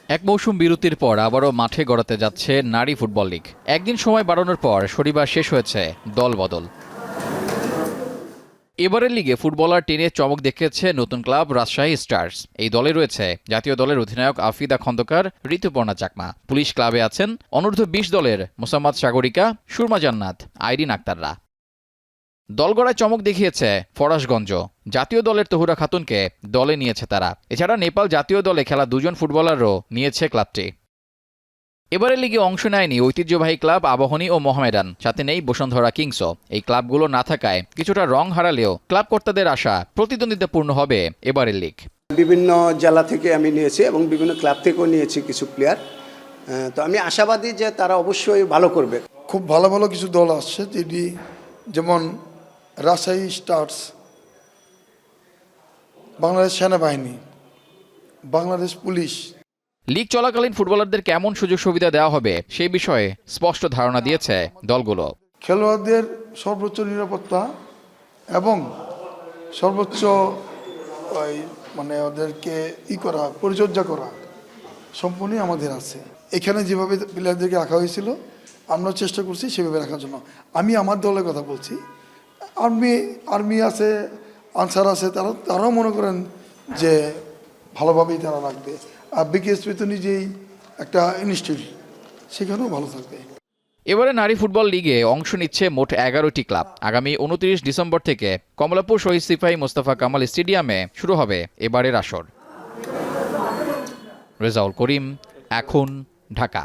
এক মৌসুম বিরতির পর আবারও মাঠে গড়াতে যাচ্ছে নারী ফুটবল লিগ। একদিন সময় বাড়ানোর পর শনিবার শেষ হয়েছে দল বদল। এবারের লিগে ফুটবলার টেনে চমক দেখিয়েছে নতুন ক্লাব রাজশাহী স্টার্স। এই দলে রয়েছে জাতীয় দলের অধিনায়ক আফিদা খন্দকার, ঋতুপর্ণা চাকমা। পুলিশ ক্লাবে আছেন অনূর্ধ্ব ২০ দলের মোসাম্মদ সাগরিকা, সুরমা জান্নাত, আইরিন আক্তাররা। দল গড়ায় চমক দেখিয়েছে ফরাশগঞ্জ। জাতীয় দলের তহুরা খাতুনকে দলে নিয়েছে তারা। এছাড়া নেপাল জাতীয় দলে খেলা দুজন ফুটবলারও নিয়েছে ক্লাবটি। এবারের লিগে অংশ নেয়নি ঐতিহ্যবাহী ক্লাব আবাহনী ও মোহামেডান, সাথে নেই বসুন্ধরা কিংসও। এই ক্লাবগুলো না থাকায় কিছুটা রং হারালেও ক্লাব কর্তাদের আশা প্রতিদ্বন্দ্বিতাপূর্ণ হবে এবারের লিগ। বিভিন্ন জেলা থেকে আমি নিয়েছি এবং বিভিন্ন ক্লাব থেকেও নিয়েছি কিছু প্লেয়ার। তো আমি আশাবাদী যে তারা অবশ্যই ভালো করবে। খুব ভালো ভালো কিছু দল আসছে, যেমন রাজশাহী স্টার্স, বাংলাদেশ সেনাবাহিনী, বাংলাদেশ পুলিশ। লিগ চলাকালীন ফুটবলারদের কেমন সুযোগ সুবিধা দেওয়া হবে সেই বিষয়ে স্পষ্ট ধারণা দিয়েছে দলগুলো। খেলোয়াড়দের সর্বোচ্চ নিরাপত্তা এবং সর্বোচ্চ ওদেরকে পরিচর্যা করা সম্পূর্ণই আমাদের আছে। এখানে যেভাবে প্লেয়ারদেরকে রাখা হয়েছিল আমরা চেষ্টা করছি সেভাবে রাখার জন্য। আমি আমার দলের কথা বলছি, আর্মি আছে, আনসার আছে, তারাও মনে করেন যে ভালোভাবেই তারা রাখবে। আর বিকেএসপি তো নিজেই একটা ইনস্টিটিউট, সেখানেও ভালো থাকবে। এবারে নারী ফুটবল লিগে অংশ নিচ্ছে মোট ১১টি ক্লাব। আগামী ২৯ ডিসেম্বর থেকে কমলাপুর শহীদ সিপাহী মোস্তফা কামাল স্টেডিয়ামে শুরু হবে এবারের আসর। রেজাউল করিম, এখন, ঢাকা।